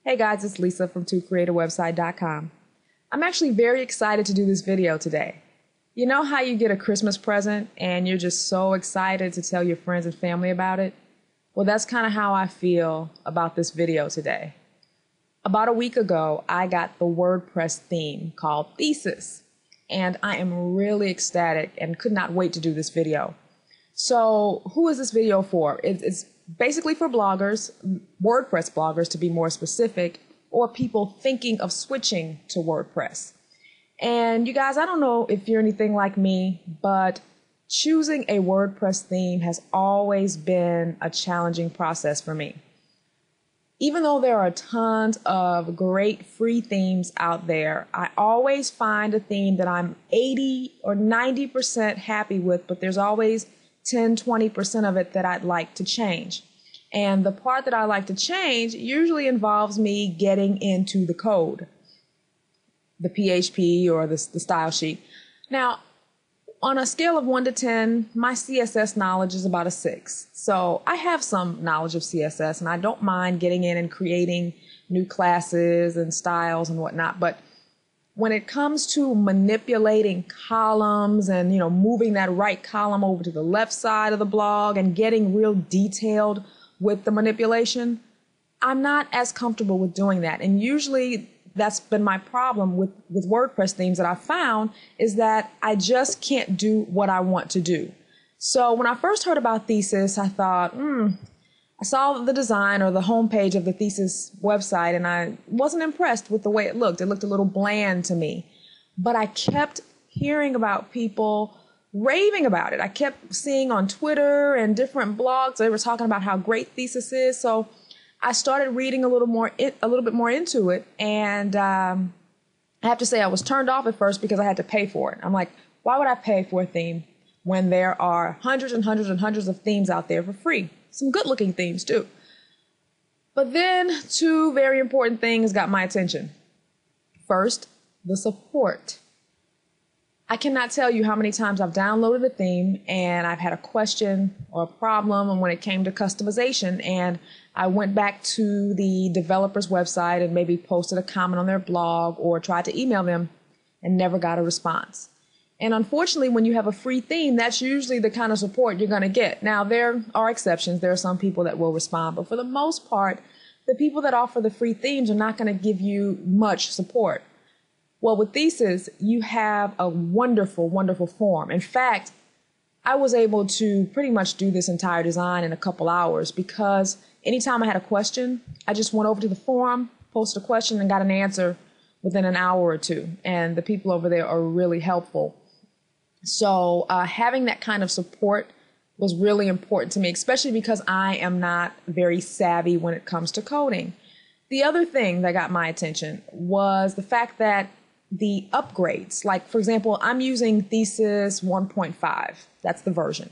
Hey guys, it's Lisa from twocreateawebsite.com. I'm actually very excited to do this video today. You know how you get a Christmas present and you're just so excited to tell your friends and family about it? Well, that's kind of how I feel about this video today. About a week ago, I got the WordPress theme called Thesis, and I am really ecstatic and could not wait to do this video. So who is this video for? It's basically for bloggers, WordPress bloggers to be more specific, or people thinking of switching to WordPress. And you guys, I don't know if you're anything like me, but choosing a WordPress theme has always been a challenging process for me. Even though there are tons of great free themes out there, I always find a theme that I'm 80 or 90% happy with, but there's always 10-20% of it that I'd like to change. And the part that I like to change usually involves me getting into the code, the PHP or the style sheet. Now, on a scale of 1 to 10, my CSS knowledge is about a 6. So I have some knowledge of CSS, and I don't mind getting in and creating new classes and styles and whatnot. But when it comes to manipulating columns and, moving that right column over to the left side of the blog and getting real detailed with the manipulation, I'm not as comfortable with doing that. And usually that's been my problem with WordPress themes that I found, is that I just can't do what I want to do. So when I first heard about Thesis, I thought, I saw the design or the homepage of the Thesis website, and I wasn't impressed with the way it looked. It looked a little bland to me. But I kept hearing about people raving about it. I kept seeing on Twitter and different blogs, they were talking about how great Thesis is. So I started reading a little bit more into it. And I have to say I was turned off at first because I had to pay for it. I'm like, why would I pay for a theme when there are hundreds and hundreds and hundreds of themes out there for free? Some good-looking themes, too. But then two very important things got my attention. First, the support. I cannot tell you how many times I've downloaded a theme and I've had a question or a problem when it came to customization, and I went back to the developer's website and maybe posted a comment on their blog or tried to email them and never got a response. And unfortunately, when you have a free theme, that's usually the kind of support you're going to get. Now, there are exceptions. There are some people that will respond. But for the most part, the people that offer the free themes are not going to give you much support. Well, with Thesis, you have a wonderful, wonderful form. In fact, I was able to pretty much do this entire design in a couple hours because anytime I had a question, I just went over to the forum, posted a question, and got an answer within an hour or two. And the people over there are really helpful. So having that kind of support was really important to me, especially because I am not very savvy when it comes to coding. The other thing that got my attention was the fact that the upgrades, like, for example, I'm using Thesis 1.5. That's the version.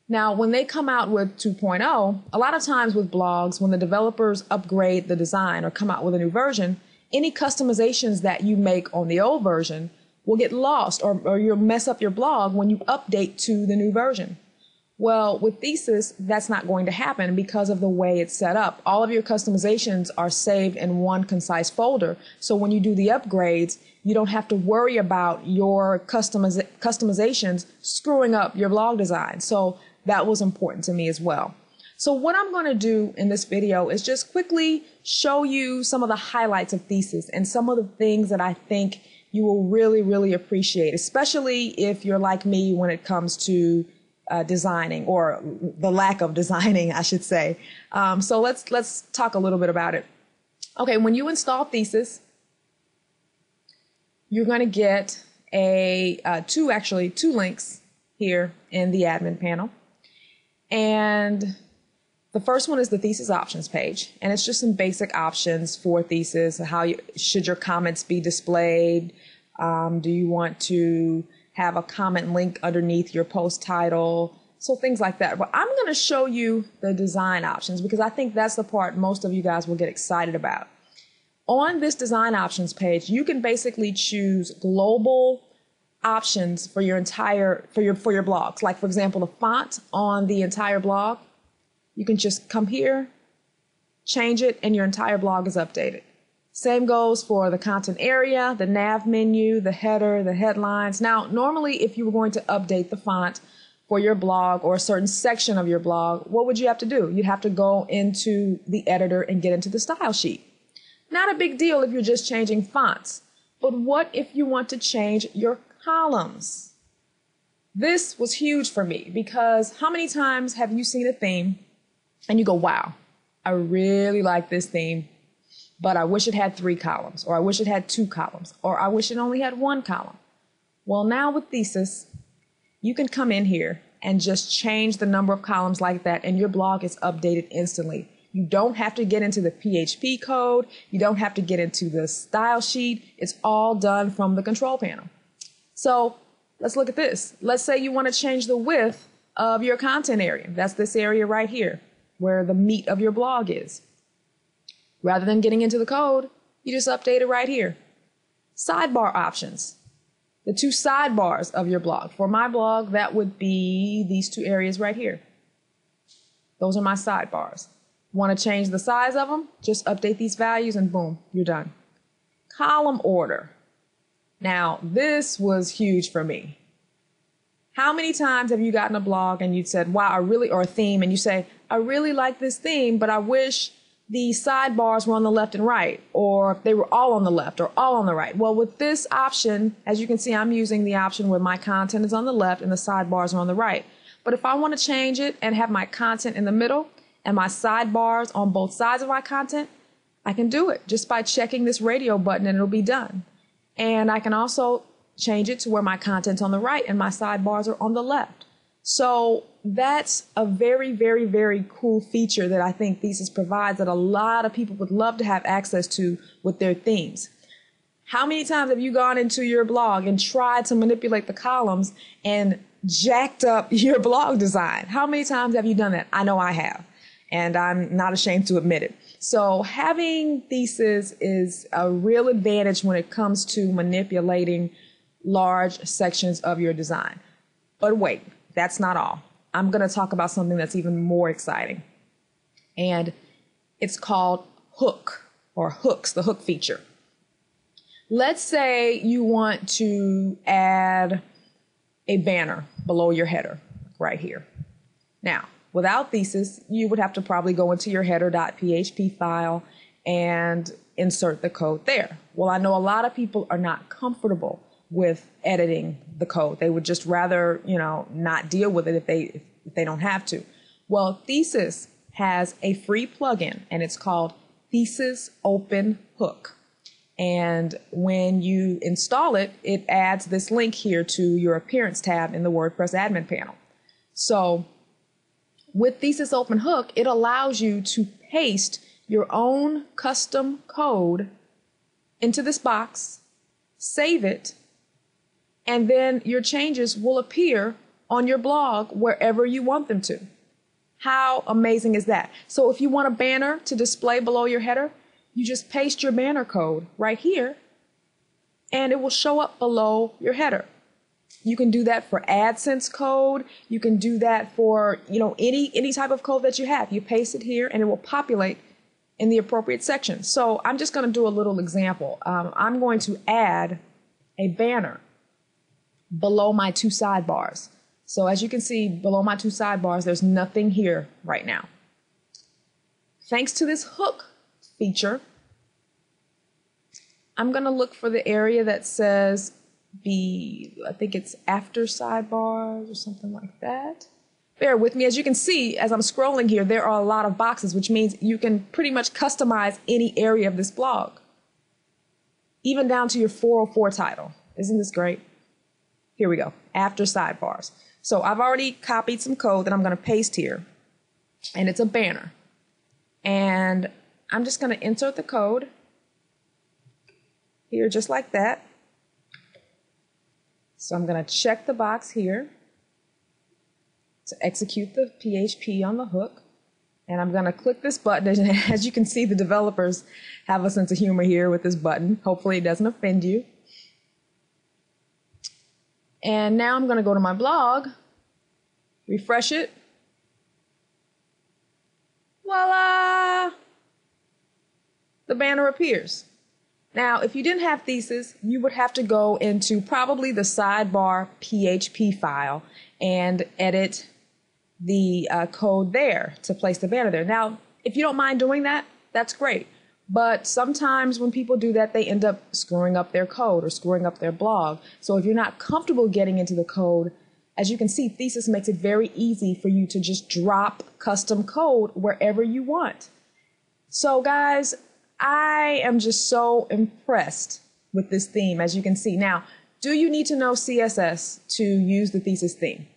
Now, when they come out with 2.0, a lot of times with blogs, when the developers upgrade the design or come out with a new version, any customizations that you make on the old version will get lost, or you'll mess up your blog when you update to the new version. Well, with Thesis, that's not going to happen because of the way it's set up. All of your customizations are saved in one concise folder. So when you do the upgrades, you don't have to worry about your customizations screwing up your blog design. So that was important to me as well. So what I'm going to do in this video is just quickly show you some of the highlights of Thesis and some of the things that I think you will really, really appreciate, especially if you're like me when it comes to designing, or the lack of designing, I should say. So let's talk a little bit about it. Okay, when you install Thesis, you're going to get two links here in the admin panel. And the first one is the Thesis options page, and it's just some basic options for Thesis. Should your comments be displayed? Do you want to have a comment link underneath your post title? So things like that. But I'm going to show you the design options because I think that's the part most of you guys will get excited about. On this design options page, you can basically choose global options for your blogs. Like, for example, the font on the entire blog. You can just come here change it, and your entire blog is updated. Same goes for the content area, the nav menu, the header, the headlines. Now, normally, if you were going to update the font for your blog or a certain section of your blog, what would you have to do? You'd have to go into the editor and get into the style sheet. Not a big deal if you're just changing fonts, but what if you want to change your columns? This was huge for me because how many times have you seen a theme and you go, wow, I really like this theme, but I wish it had 3 columns, or I wish it had 2 columns, or I wish it only had 1 column. Well, now with Thesis, you can come in here and just change the number of columns like that, and your blog is updated instantly. You don't have to get into the PHP code. You don't have to get into the style sheet. It's all done from the control panel. So let's look at this. Let's say you want to change the width of your content area. That's this area right here, where the meat of your blog is. Rather than getting into the code, you just update it right here. Sidebar options. The 2 sidebars of your blog. For my blog, that would be these 2 areas right here. Those are my sidebars. Want to change the size of them? Just update these values and boom, you're done. Column order. Now, this was huge for me. How many times have you gotten a blog and you said, wow, or a theme, and you say, I really like this theme, but I wish the sidebars were on the left and right, or they were all on the left or all on the right. Well, with this option, as you can see, I'm using the option where my content is on the left and the sidebars are on the right. But if I want to change it and have my content in the middle and my sidebars on both sides of my content, I can do it just by checking this radio button and it'll be done. And I can also change it to where my content's on the right and my sidebars are on the left. So that's a very, very, very cool feature that I think Thesis provides that a lot of people would love to have access to with their themes. How many times have you gone into your blog and tried to manipulate the columns and jacked up your blog design? How many times have you done that? I know I have, and I'm not ashamed to admit it. So having Thesis is a real advantage when it comes to manipulating large sections of your design. But wait, that's not all. I'm going to talk about something that's even more exciting. And it's called hook or hooks, the hook feature. Let's say you want to add a banner below your header right here. Now, without Thesis, you would have to probably go into your header.php file and insert the code there. Well, I know a lot of people are not comfortable with editing the code. They would just rather, not deal with it if they don't have to. Well, Thesis has a free plugin and it's called Thesis Open Hook. And when you install it, it adds this link here to your Appearance tab in the WordPress admin panel. So with Thesis Open Hook, it allows you to paste your own custom code into this box, save it, and then your changes will appear on your blog wherever you want them to. How amazing is that? So if you want a banner to display below your header, you just paste your banner code right here and it will show up below your header. You can do that for AdSense code. You can do that for, any type of code that you have. You paste it here and it will populate in the appropriate section. So I'm just going to do a little example. I'm going to add a banner below my 2 sidebars. So as you can see, below my 2 sidebars, there's nothing here right now. Thanks to this hook feature, I'm going to look for the area that says I think it's after sidebars or something like that. Bear with me. As you can see, as I'm scrolling here, there are a lot of boxes, which means you can pretty much customize any area of this blog, even down to your 404 title. Isn't this great? Here we go, after sidebars. So I've already copied some code that I'm going to paste here, and it's a banner. And I'm just going to insert the code here just like that. So I'm going to check the box here to execute the PHP on the hook. And I'm going to click this button. And as you can see, the developers have a sense of humor here with this button. Hopefully it doesn't offend you. And now I'm going to go to my blog, refresh it. Voila! the banner appears. Now, if you didn't have Thesis, you would have to go into probably the sidebar PHP file and edit the code there to place the banner there. Now, if you don't mind doing that, that's great. But sometimes when people do that, they end up screwing up their code or screwing up their blog. So if you're not comfortable getting into the code, as you can see, Thesis makes it very easy for you to just drop custom code wherever you want. So guys, I am just so impressed with this theme, as you can see. Now, do you need to know CSS to use the Thesis theme?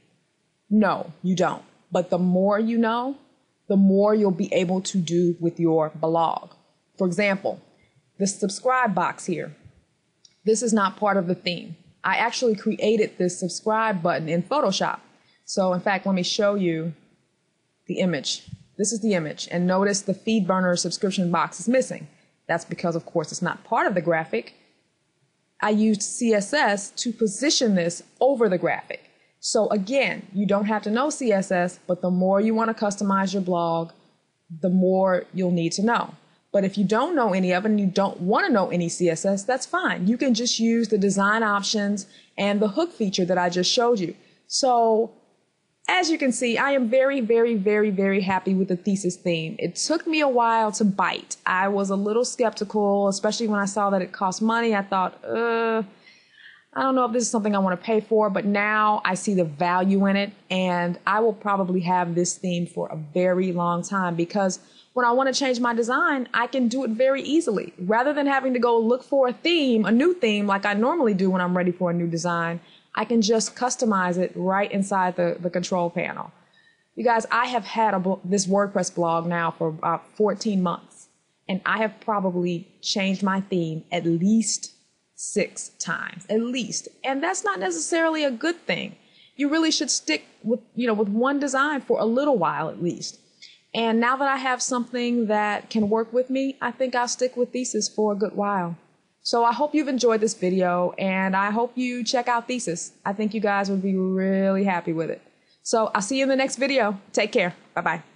No, you don't. But the more you know, the more you'll be able to do with your blog. For example, the subscribe box here. This is not part of the theme. I actually created this subscribe button in Photoshop. So in fact, let me show you the image. This is the image, and notice the feed burner subscription box is missing. That's because, of course, it's not part of the graphic. I used CSS to position this over the graphic. So again, you don't have to know CSS, but the more you want to customize your blog, the more you'll need to know. But if you don't know any of it and you don't want to know any CSS, that's fine. You can just use the design options and the hook feature that I just showed you. So as you can see, I am very, very, very, very happy with the Thesis theme. It took me a while to bite. I was a little skeptical, especially when I saw that it cost money. I thought, I don't know if this is something I want to pay for, but now I see the value in it, and I will probably have this theme for a very long time, because when I want to change my design, I can do it very easily. Rather than having to go look for a theme, a new theme, like I normally do when I'm ready for a new design, I can just customize it right inside the control panel. You guys, I have had this WordPress blog now for about 14 months, and I have probably changed my theme at least 6 times, at least. And that's not necessarily a good thing. You really should stick with one design for a little while at least. And now that I have something that can work with me, I think I'll stick with Thesis for a good while. So I hope you've enjoyed this video, and I hope you check out Thesis. I think you guys would be really happy with it. So I'll see you in the next video. Take care. Bye-bye.